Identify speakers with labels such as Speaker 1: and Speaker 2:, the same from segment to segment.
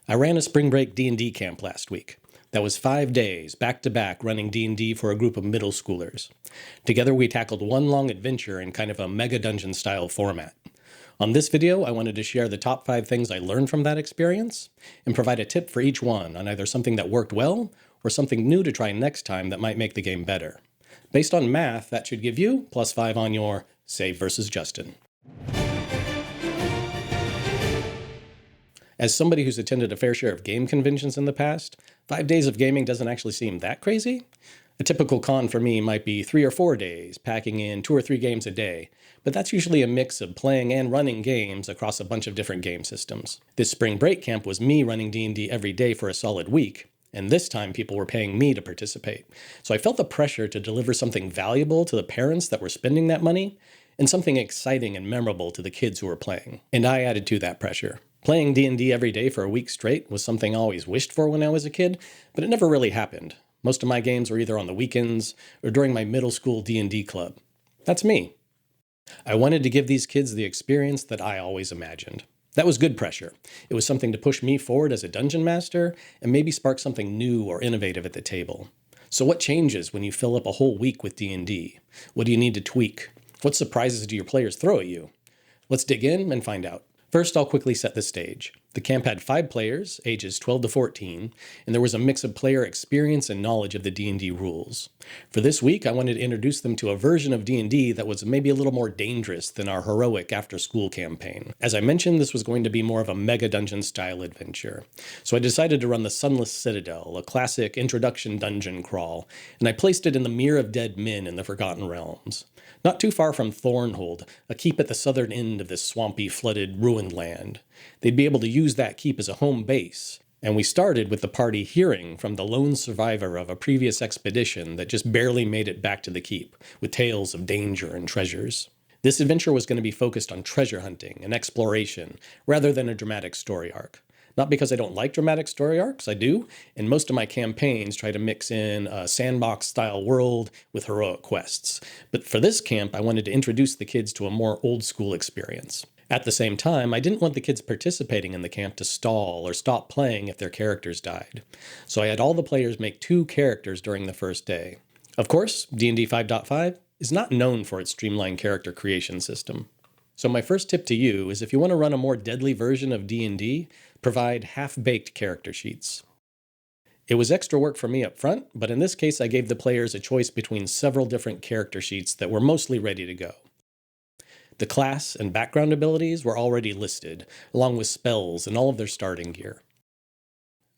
Speaker 1: I ran a spring break D&D camp last week. That was 5 days, back-to-back, running D&D for a group of middle schoolers. Together we tackled one long adventure in kind of a mega dungeon style format. On this video, I wanted to share the top 5 things I learned from that experience, and provide a tip for each one on either something that worked well, or something new to try next time that might make the game better. Based on math, that should give you +5 on your Save versus Justin. As somebody who's attended a fair share of game conventions in the past, 5 days of gaming doesn't actually seem that crazy. A typical con for me might be 3 or 4 days, packing in 2 or 3 games a day, but that's usually a mix of playing and running games across a bunch of different game systems. This spring break camp was me running D&D every day for a solid week, and this time people were paying me to participate. So I felt the pressure to deliver something valuable to the parents that were spending that money, and something exciting and memorable to the kids who were playing. And I added to that pressure. Playing D&D every day for a week straight was something I always wished for when I was a kid, but it never really happened. Most of my games were either on the weekends or during my middle school D&D club. That's me. I wanted to give these kids the experience that I always imagined. That was good pressure. It was something to push me forward as a dungeon master and maybe spark something new or innovative at the table. So what changes when you fill up a whole week with D&D? What do you need to tweak? What surprises do your players throw at you? Let's dig in and find out. First, I'll quickly set the stage. The camp had 5 players, ages 12 to 14, and there was a mix of player experience and knowledge of the D&D rules. For this week, I wanted to introduce them to a version of D&D that was maybe a little more dangerous than our heroic after-school campaign. As I mentioned, this was going to be more of a mega dungeon style adventure. So I decided to run the Sunless Citadel, a classic introduction dungeon crawl, and I placed it in the Mere of Dead Men in the Forgotten Realms. Not too far from Thornhold, a keep at the southern end of this swampy, flooded, ruined land. They'd be able to use that keep as a home base, and we started with the party hearing from the lone survivor of a previous expedition that just barely made it back to the keep, with tales of danger and treasures. This adventure was going to be focused on treasure hunting and exploration, rather than a dramatic story arc. Not because I don't like dramatic story arcs, I do, and most of my campaigns try to mix in a sandbox-style world with heroic quests. But for this camp, I wanted to introduce the kids to a more old-school experience. At the same time, I didn't want the kids participating in the camp to stall or stop playing if their characters died. So I had all the players make 2 characters during the first day. Of course, D&D 5.5 is not known for its streamlined character creation system. So my first tip to you is if you want to run a more deadly version of D&D, provide half-baked character sheets. It was extra work for me up front, but in this case I gave the players a choice between several different character sheets that were mostly ready to go. The class and background abilities were already listed, along with spells and all of their starting gear.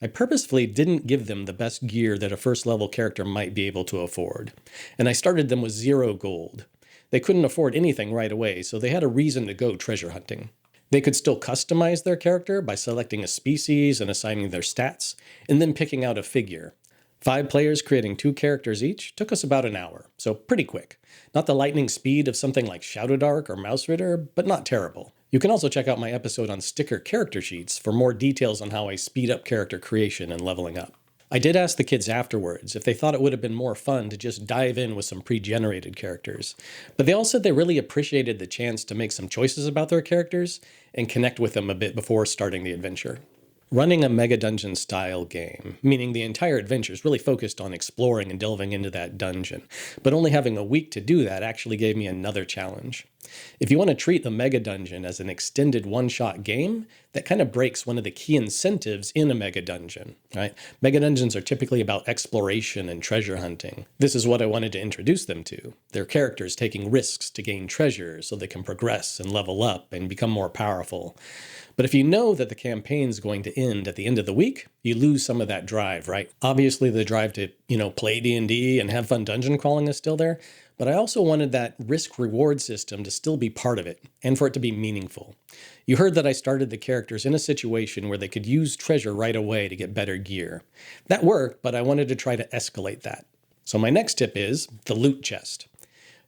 Speaker 1: I purposefully didn't give them the best gear that a first-level character might be able to afford, and I started them with 0 gold. They couldn't afford anything right away, so they had a reason to go treasure hunting. They could still customize their character by selecting a species and assigning their stats, and then picking out a figure. 5 players creating 2 characters each took us about an hour, so pretty quick. Not the lightning speed of something like Shadowdark or Mouse Ritter, but not terrible. You can also check out my episode on sticker character sheets for more details on how I speed up character creation and leveling up. I did ask the kids afterwards if they thought it would have been more fun to just dive in with some pre-generated characters, but they all said they really appreciated the chance to make some choices about their characters and connect with them a bit before starting the adventure. Running a mega dungeon style game, meaning the entire adventure is really focused on exploring and delving into that dungeon, but only having a week to do that actually gave me another challenge. If you want to treat the mega dungeon as an extended one-shot game, that kind of breaks one of the key incentives in a mega dungeon, right? Mega dungeons are typically about exploration and treasure hunting. This is what I wanted to introduce them to. Their characters taking risks to gain treasure so they can progress and level up and become more powerful. But if you know that the campaign's going to end at the end of the week, you lose some of that drive, right? Obviously the drive to, play D&D and have fun dungeon crawling is still there, but I also wanted that risk-reward system to still be part of it, and for it to be meaningful. You heard that I started the characters in a situation where they could use treasure right away to get better gear. That worked, but I wanted to try to escalate that. So my next tip is the loot chest.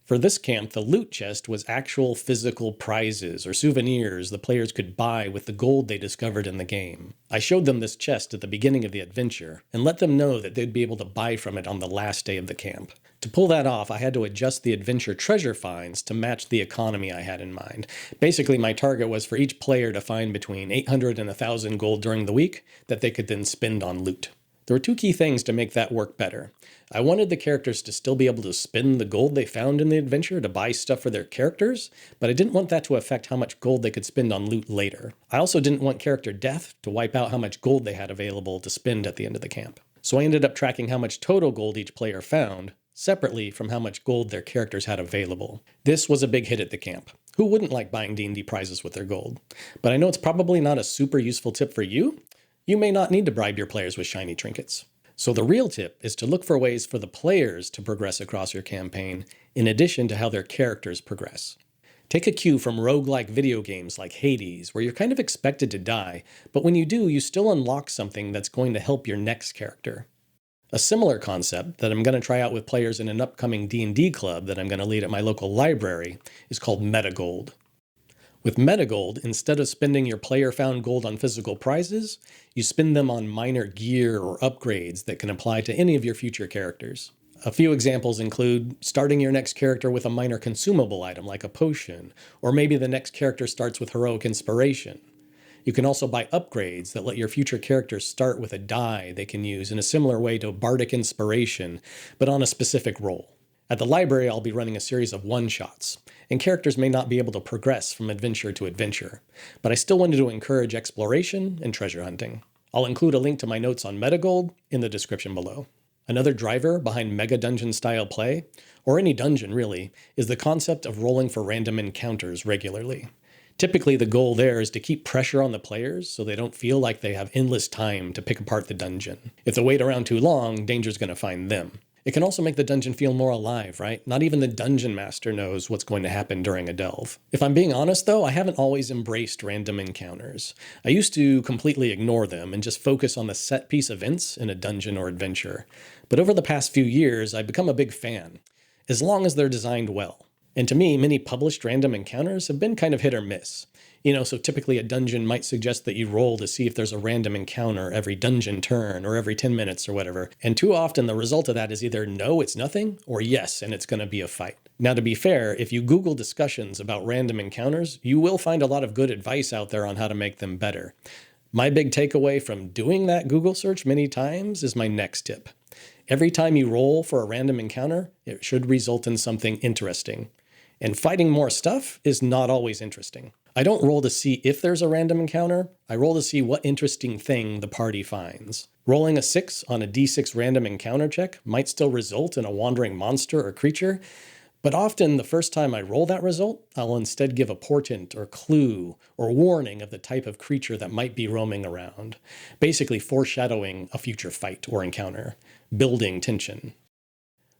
Speaker 1: For this camp, the loot chest was actual physical prizes or souvenirs the players could buy with the gold they discovered in the game. I showed them this chest at the beginning of the adventure and let them know that they'd be able to buy from it on the last day of the camp. To pull that off, I had to adjust the adventure treasure finds to match the economy I had in mind. Basically, my target was for each player to find between 800 and 1,000 gold during the week that they could then spend on loot. There were two key things to make that work better. I wanted the characters to still be able to spend the gold they found in the adventure to buy stuff for their characters, but I didn't want that to affect how much gold they could spend on loot later. I also didn't want character death to wipe out how much gold they had available to spend at the end of the camp. So I ended up tracking how much total gold each player found, separately from how much gold their characters had available. This was a big hit at the camp. Who wouldn't like buying D&D prizes with their gold? But I know it's probably not a super useful tip for you. You may not need to bribe your players with shiny trinkets. So the real tip is to look for ways for the players to progress across your campaign, in addition to how their characters progress. Take a cue from roguelike video games like Hades, where you're kind of expected to die, but when you do, you still unlock something that's going to help your next character. A similar concept that I'm going to try out with players in an upcoming D&D club that I'm going to lead at my local library is called Metagold. With Metagold, instead of spending your player-found gold on physical prizes, you spend them on minor gear or upgrades that can apply to any of your future characters. A few examples include starting your next character with a minor consumable item like a potion, or maybe the next character starts with heroic inspiration. You can also buy upgrades that let your future characters start with a die they can use in a similar way to bardic inspiration, but on a specific role. At the library, I'll be running a series of one-shots, and characters may not be able to progress from adventure to adventure, but I still wanted to encourage exploration and treasure hunting. I'll include a link to my notes on Metagold in the description below. Another driver behind mega dungeon style play, or any dungeon really, is the concept of rolling for random encounters regularly. Typically, the goal there is to keep pressure on the players so they don't feel like they have endless time to pick apart the dungeon. If they wait around too long, danger's going to find them. It can also make the dungeon feel more alive, right? Not even the dungeon master knows what's going to happen during a delve. If I'm being honest though, I haven't always embraced random encounters. I used to completely ignore them and just focus on the set piece events in a dungeon or adventure. But over the past few years, I've become a big fan, as long as they're designed well. And to me, many published random encounters have been kind of hit or miss. So typically a dungeon might suggest that you roll to see if there's a random encounter every dungeon turn or every 10 minutes or whatever. And too often the result of that is either no, it's nothing, or yes, and it's going to be a fight. Now, to be fair, if you Google discussions about random encounters, you will find a lot of good advice out there on how to make them better. My big takeaway from doing that Google search many times is my next tip. Every time you roll for a random encounter, it should result in something interesting. And fighting more stuff is not always interesting. I don't roll to see if there's a random encounter, I roll to see what interesting thing the party finds. Rolling a 6 on a d6 random encounter check might still result in a wandering monster or creature, but often the first time I roll that result, I'll instead give a portent or clue or warning of the type of creature that might be roaming around, basically foreshadowing a future fight or encounter, building tension.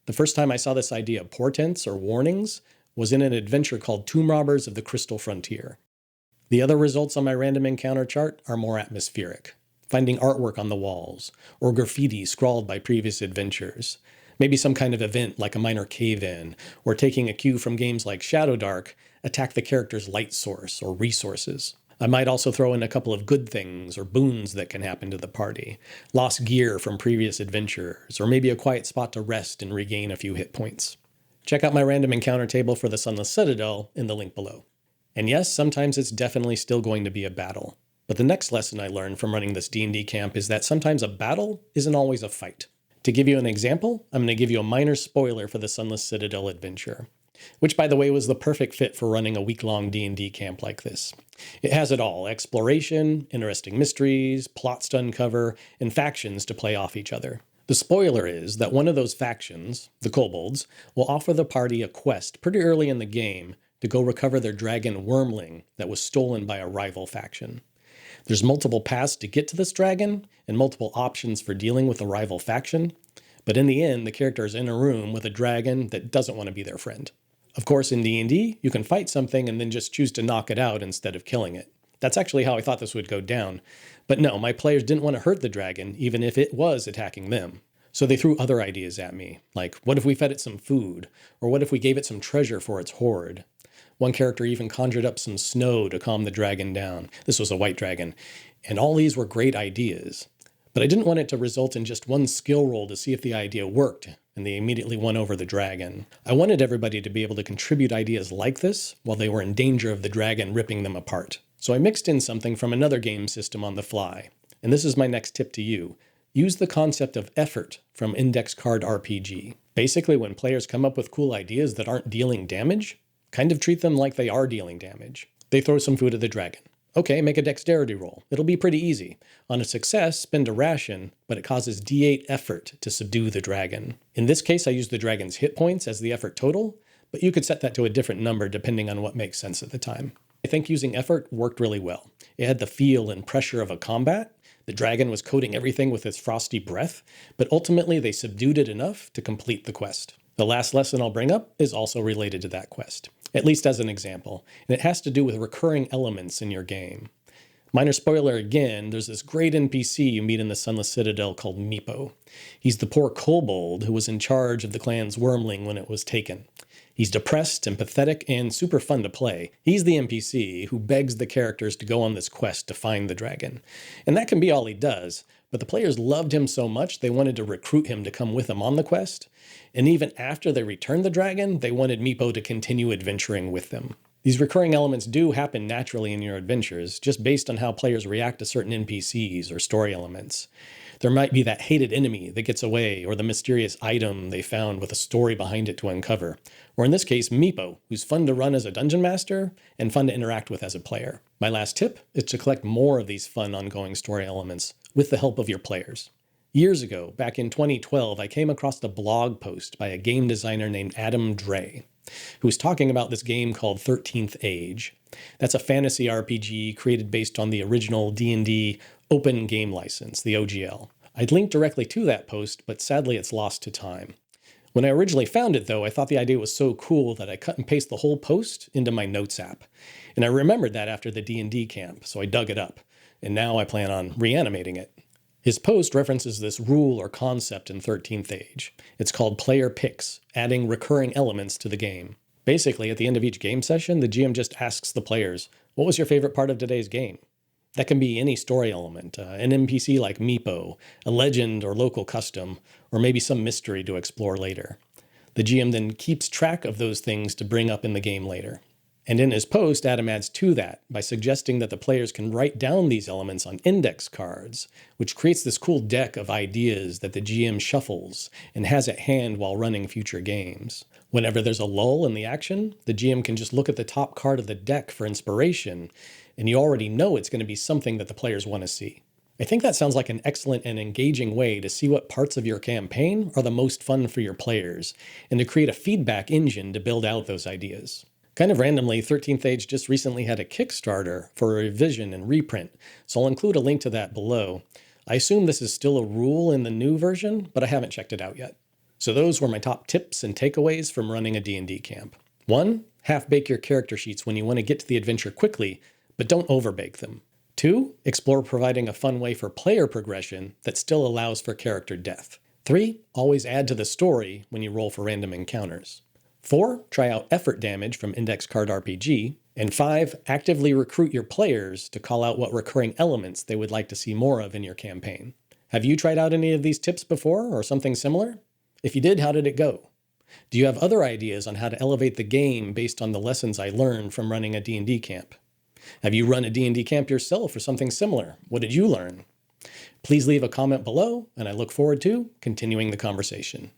Speaker 1: The first time I saw this idea of portents or warnings was in an adventure called Tomb Robbers of the Crystal Frontier. The other results on my random encounter chart are more atmospheric, finding artwork on the walls, or graffiti scrawled by previous adventures, maybe some kind of event like a minor cave-in, or taking a cue from games like Shadowdark, attack the character's light source or resources. I might also throw in a couple of good things or boons that can happen to the party, lost gear from previous adventures, or maybe a quiet spot to rest and regain a few hit points. Check out my random encounter table for the Sunless Citadel in the link below. And yes, sometimes it's definitely still going to be a battle. But the next lesson I learned from running this D&D camp is that sometimes a battle isn't always a fight. To give you an example, I'm going to give you a minor spoiler for the Sunless Citadel adventure, which by the way was the perfect fit for running a week-long D&D camp like this. It has it all: exploration, interesting mysteries, plots to uncover, and factions to play off each other. The spoiler is that one of those factions, the kobolds, will offer the party a quest pretty early in the game to go recover their dragon Wormling that was stolen by a rival faction. There's multiple paths to get to this dragon and multiple options for dealing with the rival faction, but in the end, the character is in a room with a dragon that doesn't want to be their friend. Of course, in D&D, you can fight something and then just choose to knock it out instead of killing it. That's actually how I thought this would go down. But no, my players didn't want to hurt the dragon, even if it was attacking them. So they threw other ideas at me, like what if we fed it some food, or what if we gave it some treasure for its hoard? One character even conjured up some snow to calm the dragon down. This was a white dragon. And all these were great ideas. But I didn't want it to result in just one skill roll to see if the idea worked, and they immediately won over the dragon. I wanted everybody to be able to contribute ideas like this while they were in danger of the dragon ripping them apart. So I mixed in something from another game system on the fly. And this is my next tip to you. Use the concept of effort from Index Card RPG. Basically, when players come up with cool ideas that aren't dealing damage, kind of treat them like they are dealing damage. They throw some food at the dragon. Okay, make a dexterity roll. It'll be pretty easy. On a success, spend a ration, but it causes D8 effort to subdue the dragon. In this case, I used the dragon's hit points as the effort total, but you could set that to a different number depending on what makes sense at the time. I think using effort worked really well. It had the feel and pressure of a combat. The dragon was coating everything with its frosty breath, but ultimately they subdued it enough to complete the quest. The last lesson I'll bring up is also related to that quest, at least as an example, and it has to do with recurring elements in your game. Minor spoiler again, there's this great NPC you meet in the Sunless Citadel called Meepo. He's the poor kobold who was in charge of the clan's wormling when it was taken. He's depressed and pathetic and super fun to play. He's the NPC who begs the characters to go on this quest to find the dragon. And that can be all he does, but the players loved him so much they wanted to recruit him to come with them on the quest. And even after they returned the dragon, they wanted Meepo to continue adventuring with them. These recurring elements do happen naturally in your adventures, just based on how players react to certain NPCs or story elements. There might be that hated enemy that gets away, or the mysterious item they found with a story behind it to uncover. Or in this case, Meepo, who's fun to run as a dungeon master and fun to interact with as a player. My last tip is to collect more of these fun ongoing story elements with the help of your players. Years ago, back in 2012, I came across a blog post by a game designer named Adam Dre, who was talking about this game called 13th Age. That's a fantasy RPG created based on the original D&D open game license, the OGL. I'd linked directly to that post, but sadly it's lost to time. When I originally found it, though, I thought the idea was so cool that I cut and pasted the whole post into my notes app. And I remembered that after the D&D camp, so I dug it up. And now I plan on reanimating it. His post references this rule or concept in 13th Age. It's called player picks, adding recurring elements to the game. Basically, at the end of each game session, the GM just asks the players, what was your favorite part of today's game? That can be any story element, an NPC like Meepo, a legend or local custom, or maybe some mystery to explore later. The GM then keeps track of those things to bring up in the game later. And in his post, Adam adds to that by suggesting that the players can write down these elements on index cards, which creates this cool deck of ideas that the GM shuffles and has at hand while running future games. Whenever there's a lull in the action, the GM can just look at the top card of the deck for inspiration, and you already know it's going to be something that the players want to see. I think that sounds like an excellent and engaging way to see what parts of your campaign are the most fun for your players, and to create a feedback engine to build out those ideas. Kind of randomly, 13th Age just recently had a Kickstarter for a revision and reprint, so I'll include a link to that below. I assume this is still a rule in the new version, but I haven't checked it out yet. So those were my top tips and takeaways from running a D&D camp. 1. Half-bake your character sheets when you want to get to the adventure quickly, but don't overbake them. 2. Explore providing a fun way for player progression that still allows for character death. 3. Always add to the story when you roll for random encounters. 4. Try out effort damage from Index Card RPG. And 5. Actively recruit your players to call out what recurring elements they would like to see more of in your campaign. Have you tried out any of these tips before or something similar? If you did, how did it go? Do you have other ideas on how to elevate the game based on the lessons I learned from running a D&D camp? Have you run a D&D camp yourself or something similar? What did you learn? Please leave a comment below, and I look forward to continuing the conversation.